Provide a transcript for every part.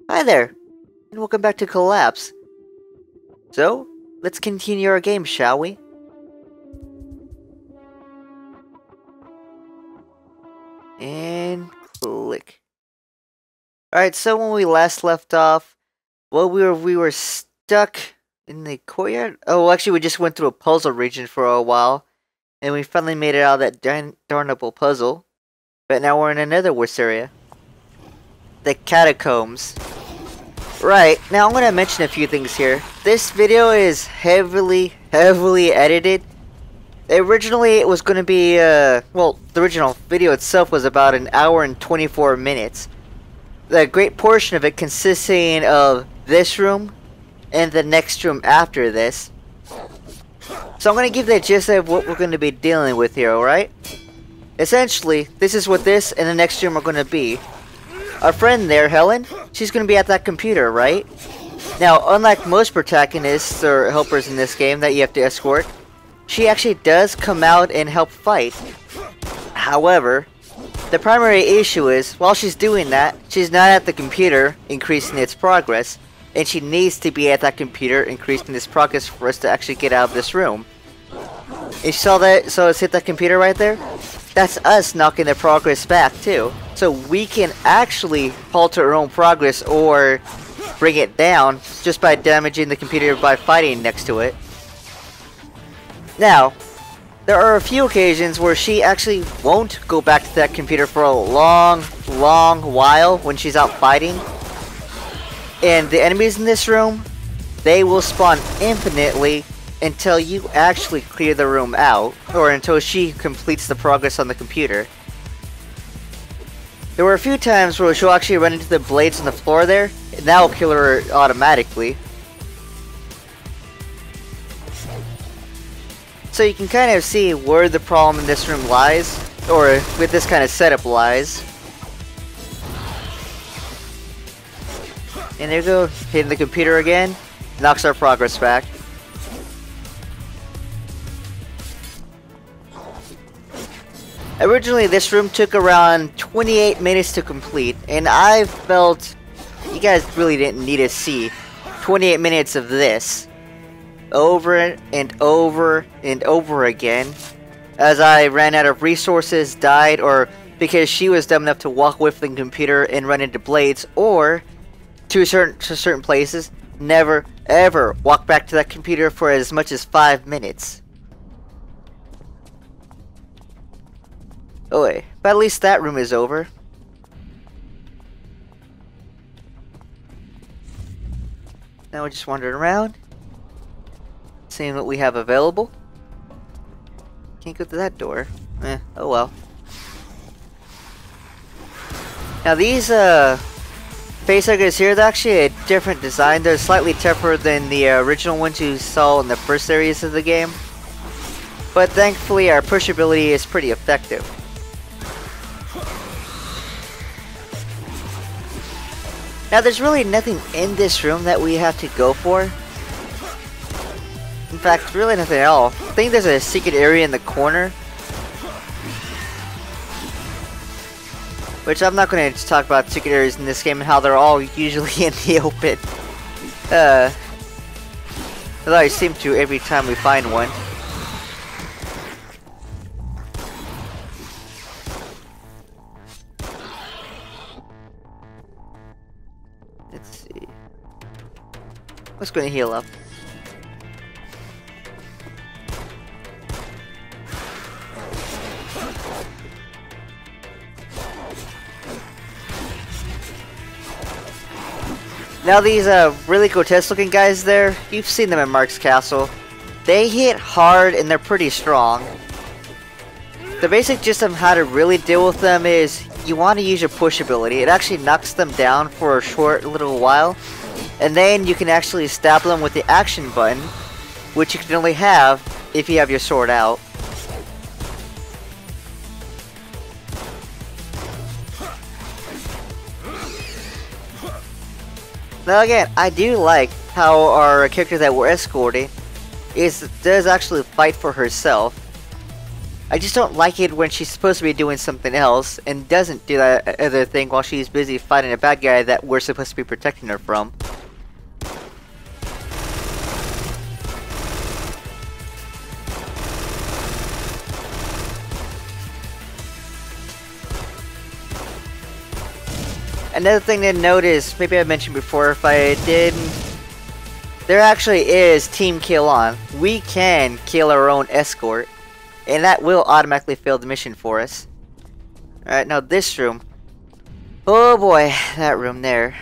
Hi there, and welcome back to Collapse. So, let's continue our game, shall we? And click. Alright, so when we last left off, well, we were stuck in the courtyard? Oh, actually, we just went through a puzzle region for a while, and we finally made it out of that darnable puzzle. But now we're in another worse area. The catacombs. Right, now I'm going to mention a few things here. This video is heavily edited. Originally it was going to be, well, the original video itself was about an hour and 24 minutes. The great portion of it consisting of this room and the next room after this. So I'm going to give the gist of what we're going to be dealing with here, alright? Essentially, this is what this and the next room are going to be. Our friend there, Helen, she's going to be at that computer, right? Now, unlike most protagonists or helpers in this game that you have to escort, she actually does come out and help fight. However, the primary issue is, while she's doing that, she's not at the computer increasing its progress, and she needs to be at that computer increasing its progress for us to actually get out of this room. And you saw that? So let's hit that computer right there. That's us knocking the progress back too. So we can actually halt our own progress or bring it down just by damaging the computer by fighting next to it. Now, there are a few occasions where she actually won't go back to that computer for a long while when she's out fighting. And the enemies in this room, they will spawn infinitely until you actually clear the room out, or until she completes the progress on the computer. There were a few times where she'll actually run into the blades on the floor there, and that will kill her automatically. So you can kind of see where the problem in this room lies, or with this kind of setup lies. And there you go, hitting the computer again, knocks our progress back. Originally, this room took around 28 minutes to complete, and I felt you guys really didn't need to see 28 minutes of this over and over and over again as I ran out of resources, died, or because she was dumb enough to walk away from the computer and run into blades, or to certain places, never ever walk back to that computer for as much as 5 minutes. Oh wait, but at least that room is over. Now we're just wandering around, seeing what we have available. Can't go through that door. Oh well. Now these facehuggers here, they're actually a different design. They're slightly tougher than the original ones you saw in the first areas of the game. But thankfully our pushability is pretty effective. Now there's really nothing in this room that we have to go for. In fact, really nothing at all. I think there's a secret area in the corner, which I'm not going to talk about secret areas in this game and how they're all usually in the open. Although I seem to every time we find one. Let's see. Let's go and heal up. Now these really grotesque looking guys there, you've seen them in Mark's Castle. They hit hard and they're pretty strong. The basic gist of how to really deal with them is you want to use your push ability. It actually knocks them down for a short little while, and then you can actually stab them with the action button, which you can only have if you have your sword out. Now again, I do like how our character that we're escorting does actually fight for herself. I just don't like it when she's supposed to be doing something else and doesn't do that other thing while she's busy fighting a bad guy that we're supposed to be protecting her from. Another thing to notice, maybe I mentioned before, if I didn't, there actually is team kill on. We can kill our own escort, and that will automatically fail the mission for us. Alright, now this room. Oh boy, that room there.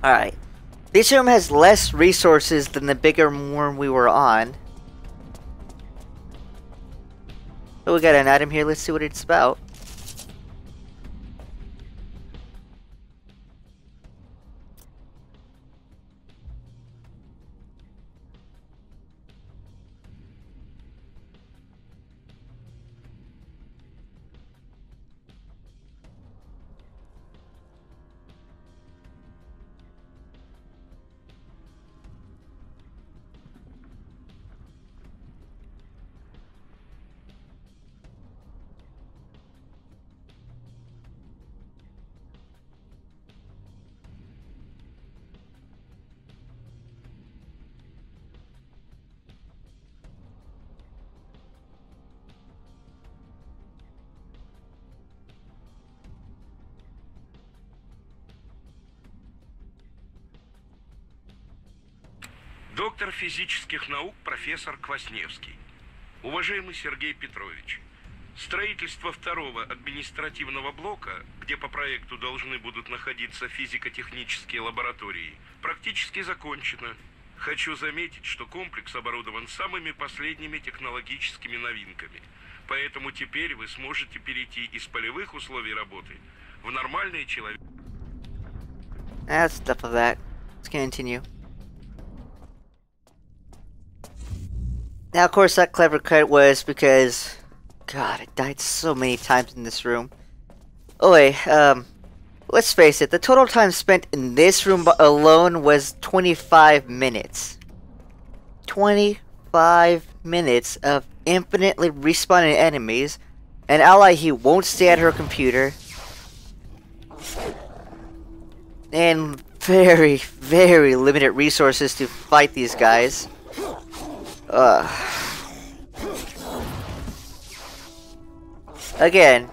Alright. This room has less resources than the bigger room we were on. Oh, we got an item here, let's see what it's about. Доктор физических наук профессор Квасневский. Уважаемый Сергей Петрович, строительство второго административного блока, где по проекту должны будут находиться физико-технические лаборатории, практически закончено. Хочу заметить, что комплекс оборудован самыми последними технологическими новинками. Поэтому теперь вы сможете перейти из полевых условий работы в нормальные человеческие. That's enough of that. Let's continue. Now, of course, that clever cut was because, God, I died so many times in this room. Oh wait, let's face it, the total time spent in this room alone was 25 minutes. 25 minutes of infinitely respawning enemies, an ally who won't stay at her computer, and very, very limited resources to fight these guys. Again,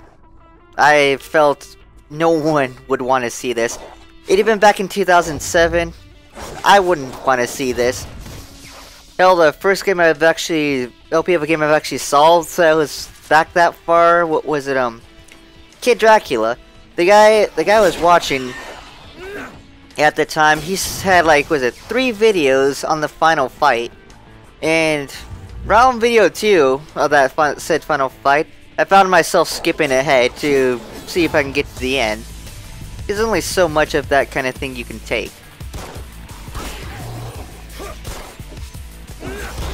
I felt no one would want to see this. Even back in 2007, I wouldn't want to see this. Hell, the first game I've actually, LP of a game I've actually solved, so I was back that far. What was it? Kid Dracula. The guy I was watching at the time, he's had like, was it 3 videos on the final fight. And around video 2 of that said final fight, I found myself skipping ahead to see if I can get to the end. There's only so much of that kind of thing you can take.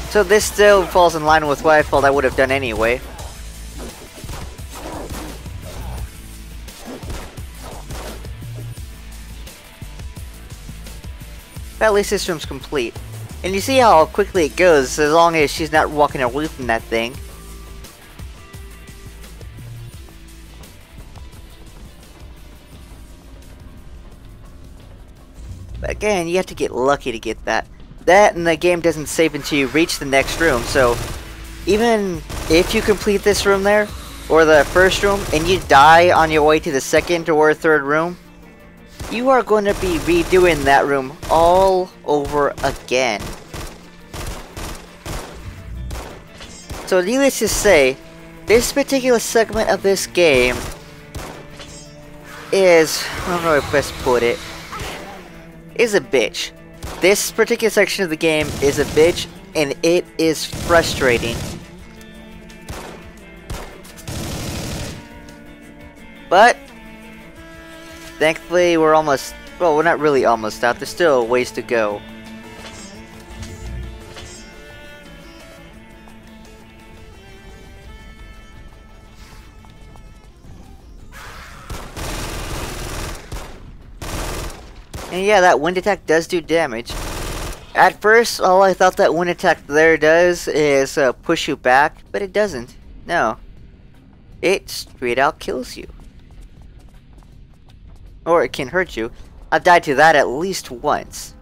So this still falls in line with what I felt I would have done anyway. But at least this room's complete. And you see how quickly it goes as long as she's not walking away from that thing. But again, you have to get lucky to get that. That and the game doesn't save until you reach the next room, so even if you complete this room there, or the first room, and you die on your way to the second or third room, you are going to be redoing that room all over again. So needless to say, this particular segment of this game is, I don't know how to best put it, is a bitch. This particular section of the game is a bitch, and it is frustrating. But thankfully we're almost, well, we're not really almost out, there's still a ways to go. And yeah, that wind attack does do damage. At first, all I thought that one attack there does is push you back, but it doesn't. No. It straight out kills you. Or it can hurt you. I've died to that at least once.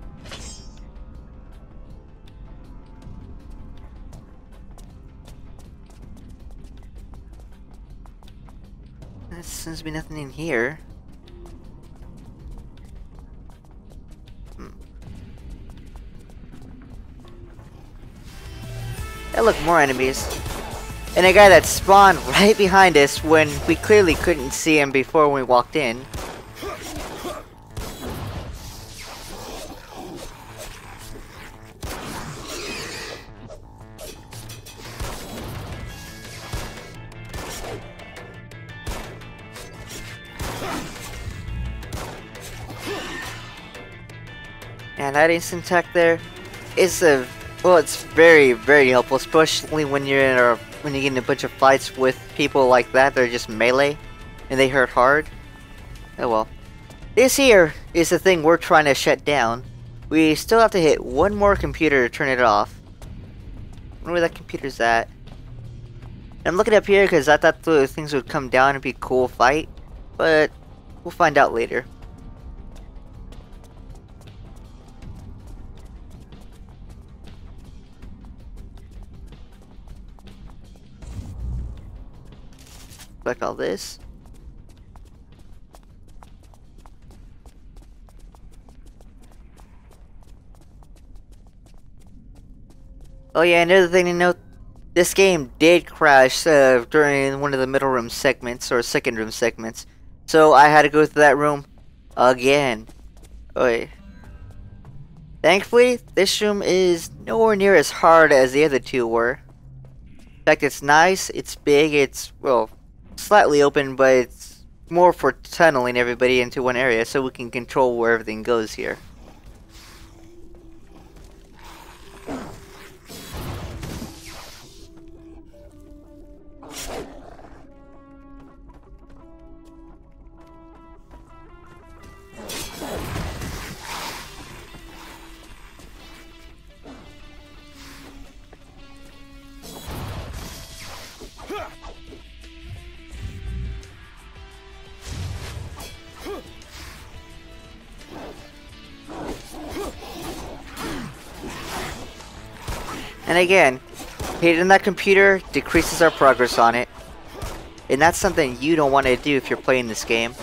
There seems to be nothing in here. Hey, look, more enemies. And a guy that spawned right behind us when we clearly couldn't see him before we walked in. And that instant attack there is it's very, very helpful, especially when you're in when you get in a bunch of fights with people like that. They're just melee, and they hurt hard. Oh well. This here is the thing we're trying to shut down. We still have to hit one more computer to turn it off. I wonder where that computer's at. I'm looking up here because I thought the things would come down and be a cool fight, but we'll find out later. Like all this. Oh yeah, another thing to note, this game did crash during one of the middle room segments, or second room segments. So I had to go through that room again. Oy. Thankfully, this room is nowhere near as hard as the other two were. In fact, it's nice, it's big, it's, well, slightly open, but it's more for tunneling everybody into one area so we can control where everything goes here. And again, hitting that computer decreases our progress on it. And that's something you don't want to do if you're playing this game.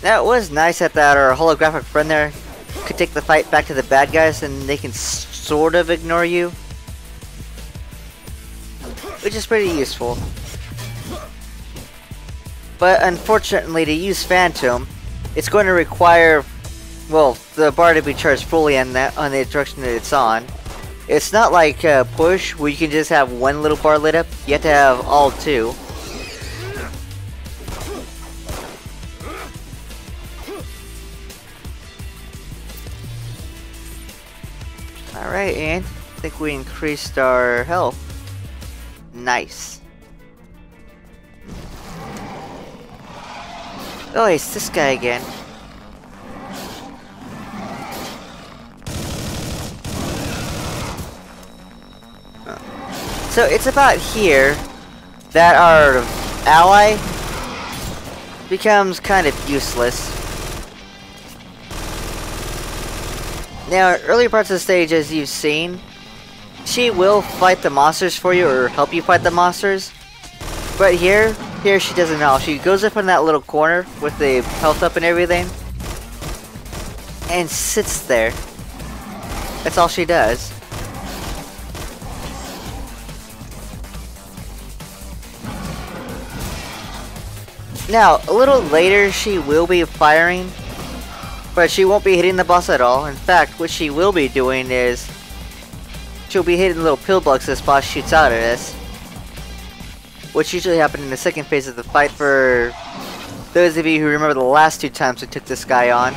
Now, it was nice that our holographic friend there could take the fight back to the bad guys and they can sort of ignore you. Which is pretty useful. But unfortunately, to use Phantom, it's going to require, well, the bar to be charged fully on the direction that it's on. It's not like Push, where you can just have one little bar lit up. You have to have all two. Alright, and I think we increased our health. Nice. Oh, it's this guy again. So it's about here that our ally becomes kind of useless. Now, in earlier parts of the stage, as you've seen, she will fight the monsters for you or help you fight the monsters. But here she doesn't know. She goes up in that little corner with the health up and everything and sits there. That's all she does. Now, a little later she will be firing, but she won't be hitting the boss at all. In fact, what she will be doing is she'll be hitting little pill bugs this boss shoots out at us. Which usually happened in the second phase of the fight for those of you who remember the last two times we took this guy on.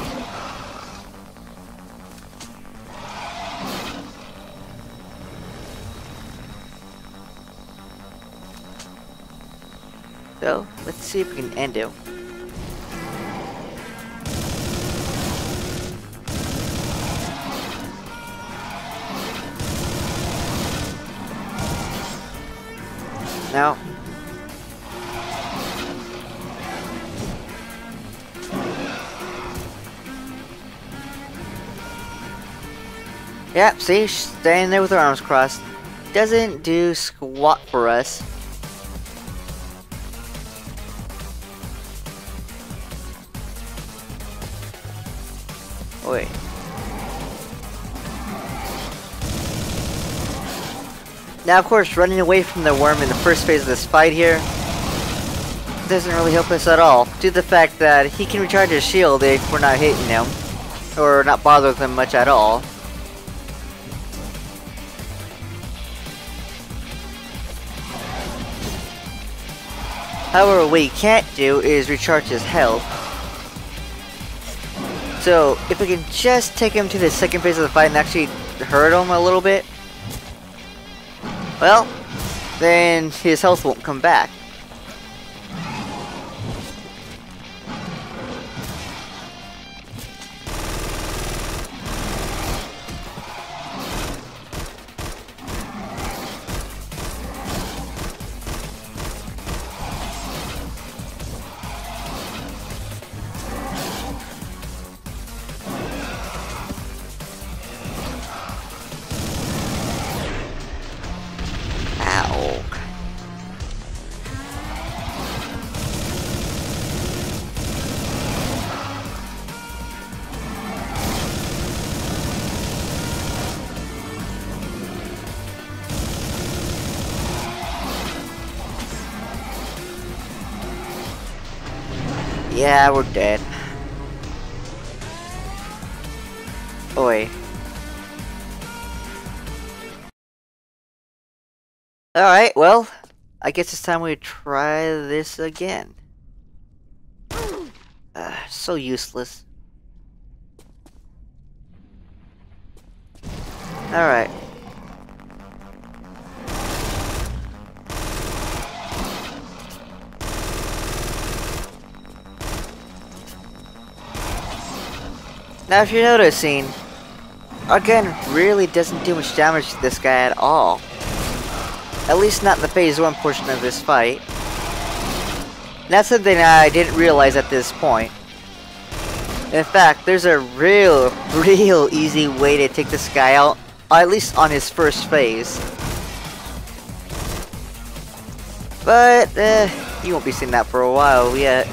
So, let's see if we can end him. Now, yeah, see, she's standing there with her arms crossed. Doesn't do squat for us. Wait. Now, of course, running away from the worm in the first phase of this fight here doesn't really help us at all, due to the fact that he can recharge his shield if we're not hitting him, or not bothering him much at all. However, what he can't do is recharge his health. So, if we can just take him to the second phase of the fight and actually hurt him a little bit, well, then his health won't come back. Ow. Yeah, we're dead. Oi. Alright, well, I guess it's time we try this again. So useless. Alright. Now if you're noticing, our gun really doesn't do much damage to this guy at all. At least not in the phase 1 portion of this fight. And that's something I didn't realize at this point. In fact, there's a real easy way to take this guy out, at least on his first phase. But, you won't be seeing that for a while yet.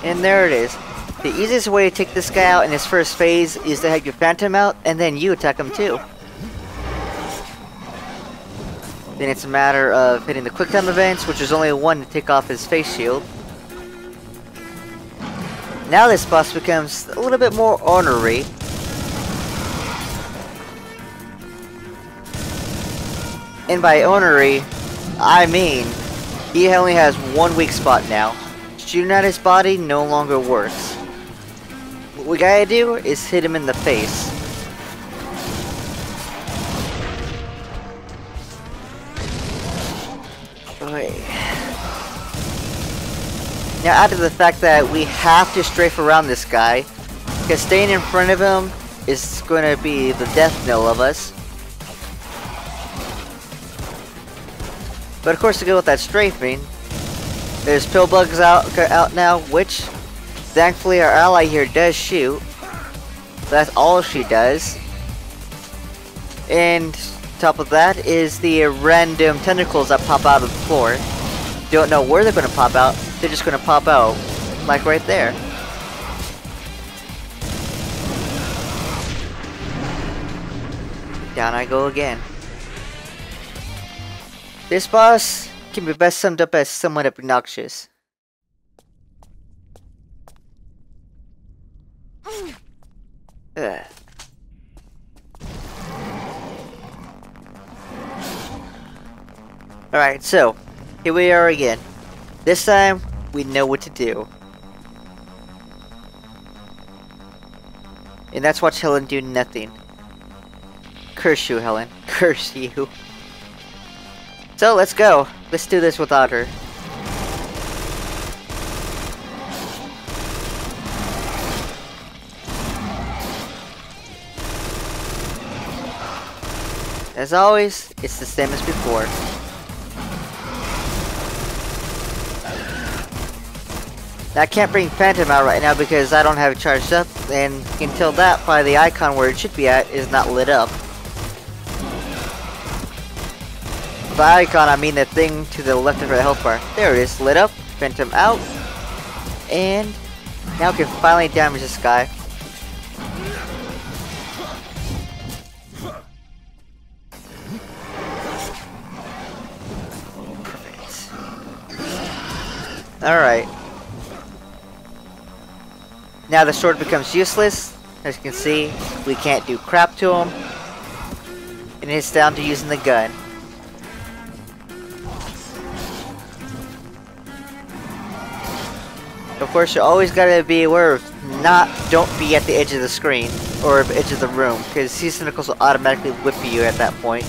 And there it is. The easiest way to take this guy out in his first phase is to have your Phantom out, and then you attack him too. Then it's a matter of hitting the quick time events, which is only one to take off his face shield. Now this boss becomes a little bit more ornery. And by ornery, I mean he only has one weak spot now. Shooting at his body no longer works. What we gotta do is hit him in the face. Okay. Now add to the fact that we have to strafe around this guy, because staying in front of him is going to be the death knell of us. But of course, to go with that strafing, there's pillbugs out now, which thankfully our ally here does shoot. That's all she does. And top of that is the random tentacles that pop out of the floor. Don't know where they're going to pop out. They're just going to pop out, like right there. Down I go again. This boss can be best summed up as somewhat obnoxious. Ugh. Alright, so, here we are again. This time, we know what to do. And that's watch Helen do nothing. Curse you, Helen. Curse you. So, let's go. Let's do this without her. As always, it's the same as before. Now, I can't bring Phantom out right now because I don't have it charged up, and you can tell that by the icon where it should be at is not lit up. By icon, I mean the thing to the left of the health bar. There it is, lit up, Phantom out, and now we can finally damage this guy. Alright. Now the sword becomes useless. As you can see, we can't do crap to him. And it's down to using the gun. Of course, you always gotta be aware of don't be at the edge of the screen or the edge of the room, because sea tentacles will automatically whip you at that point.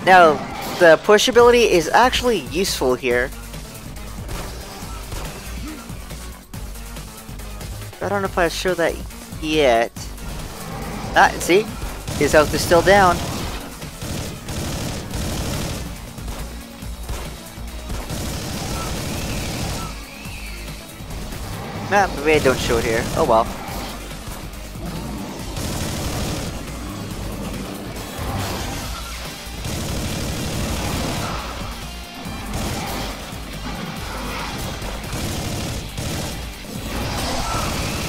Now, the push ability is actually useful here. I don't know if I show that yet. Ah, see? His health is still down. Nah, maybe I don't show it here. Oh well.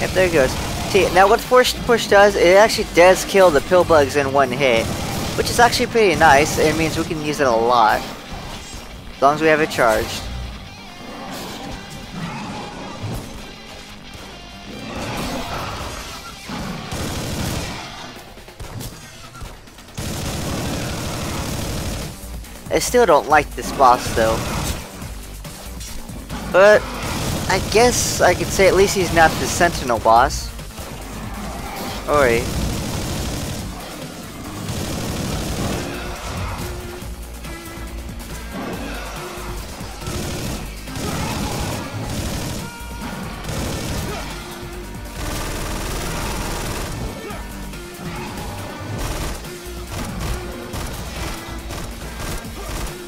Yep, there it goes. See, now what Force Push does, it actually does kill the pill bugs in one hit, which is actually pretty nice. It means we can use it a lot, as long as we have it charged. I still don't like this boss though, but I guess I could say at least he's not the Sentinel boss. Alright.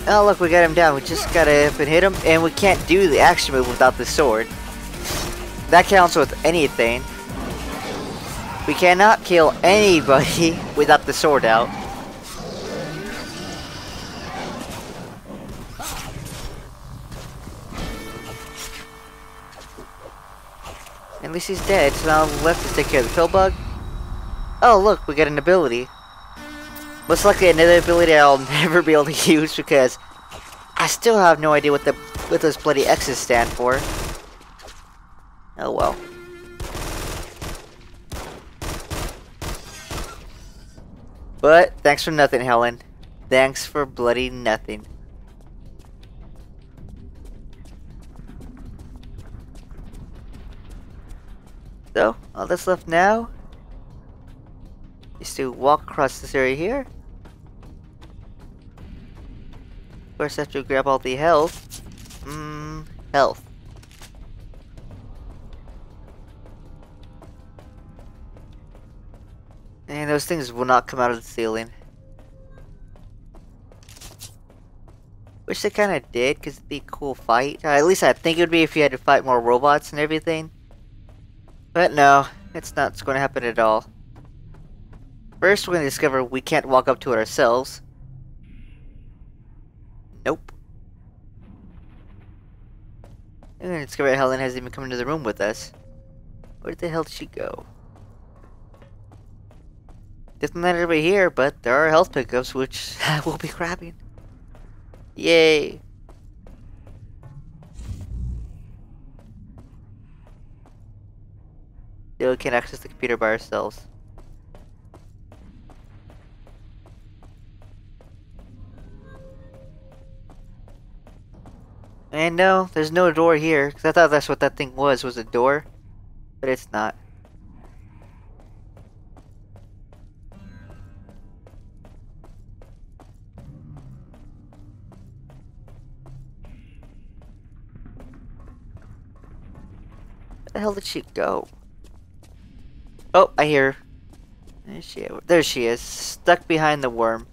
Oh look, we got him down. We just gotta up and hit him, and we can't do the action move without the sword. That counts with anything. We cannot kill anybody without the sword out. At least he's dead, so now left is take care of the pill bug. Oh look, we got an ability. Most likely another ability I'll never be able to use because I still have no idea what those bloody X's stand for. Oh well. But thanks for nothing, Helen. Thanks for bloody nothing. So, all that's left now is to walk across this area here. First, I have to grab all the health. Health. And those things will not come out of the ceiling. Wish they kind of did, because it'd be a cool fight. At least I think it would be if you had to fight more robots and everything. But no, it's not going to happen at all. First, we're going to discover we can't walk up to it ourselves. Nope. And then discover Helen hasn't even come into the room with us. Where the hell did she go? Doesn't matter over here, but there are health pickups which we'll be grabbing. Yay! Still we can't access the computer by ourselves. And no, there's no door here, because I thought that's what that thing was a door. But it's not. Where the hell did she go? Oh, I hear her. There she is, stuck behind the worm.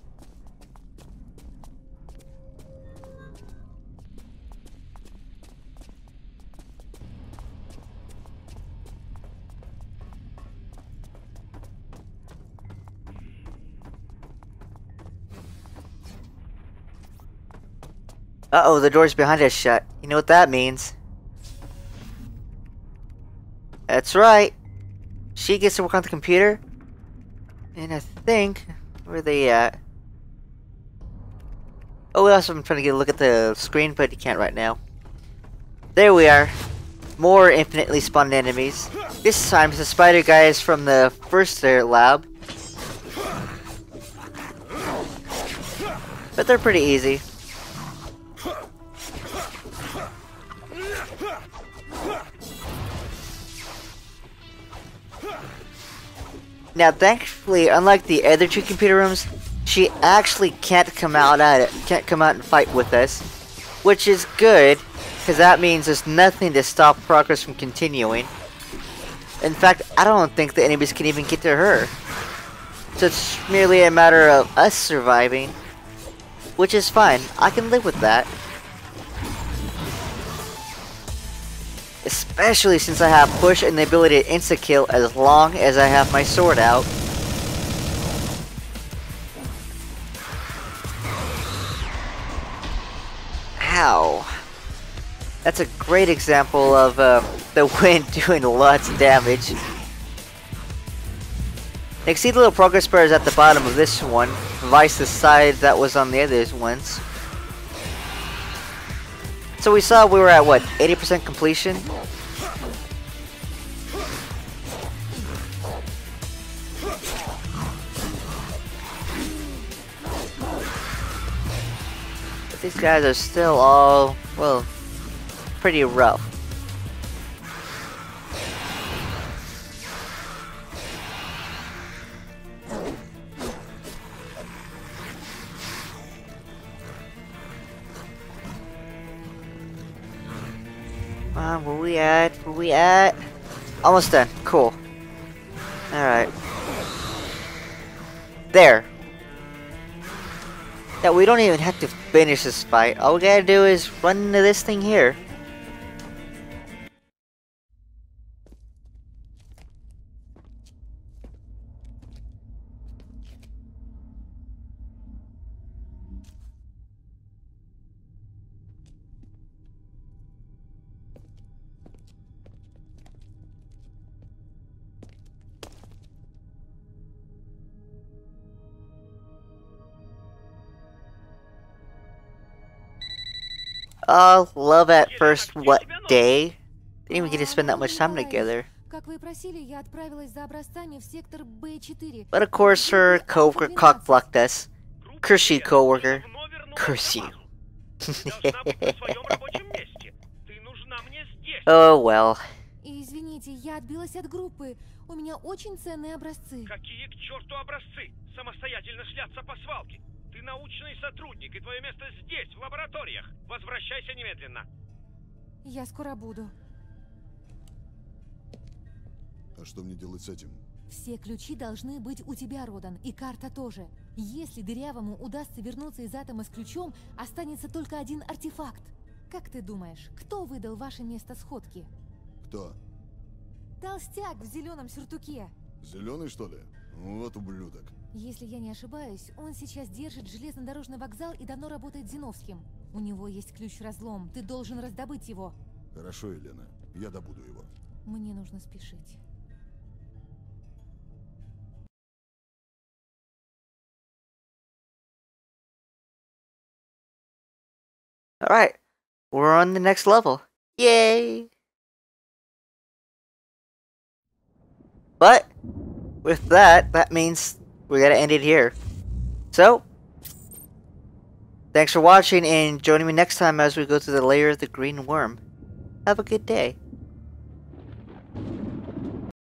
Uh-oh, the door's behind us shut. You know what that means? That's right. She gets to work on the computer. And I think... Where are they at? Oh, also I'm trying to get a look at the screen, but you can't right now. There we are. More infinitely spawned enemies. This time it's the spider guys from the first lab. But they're pretty easy. Now, thankfully, unlike the other two computer rooms, she actually can't come out and fight with us, which is good, because that means there's nothing to stop progress from continuing. In fact, I don't think the enemies can even get to her. So it's merely a matter of us surviving, which is fine. I can live with that. Especially since I have push and the ability to insta-kill as long as I have my sword out. Ow. That's a great example of the wind doing lots of damage. You can see the little progress bars at the bottom of this one, vice the side that was on the other ones. So we saw we were at what, 80% completion? But these guys are still all, well, pretty rough. Where we at? Where we at? Almost done. Cool. Alright. There. Yeah, we don't even have to finish this fight. All we gotta do is run into this thing here. Oh, love at first what day? Didn't even get to spend that much time together. But of course her coworker cock-blocked us. Curse you, coworker. Curse you. Oh well. Извините, я отбилась от группы. У меня очень ценные образцы. Какие к черту образцы? Самостоятельно шляться по свалке. Ты научный сотрудник, и твое место здесь, в лабораториях. Возвращайся немедленно. Я скоро буду. А что мне делать с этим? Все ключи должны быть у тебя, Родан, и карта тоже. Если дырявому удастся вернуться из атома с ключом, останется только один артефакт. Как ты думаешь, кто выдал ваше место сходки? Кто? Толстяк в зеленом сюртуке. Зеленый, что ли? Вот ублюдок. Если я не ошибаюсь, он сейчас держит железнодорожный вокзал и давно работает Зиновским. У него есть ключ-разлом, ты должен раздобыть его. Хорошо, Елена, я добуду его. Мне нужно спешить. Alright, we're on the next level. Yay! But with that, that means we gotta end it here. So, thanks for watching and joining me next time as we go to the lair of the green worm. Have a good day.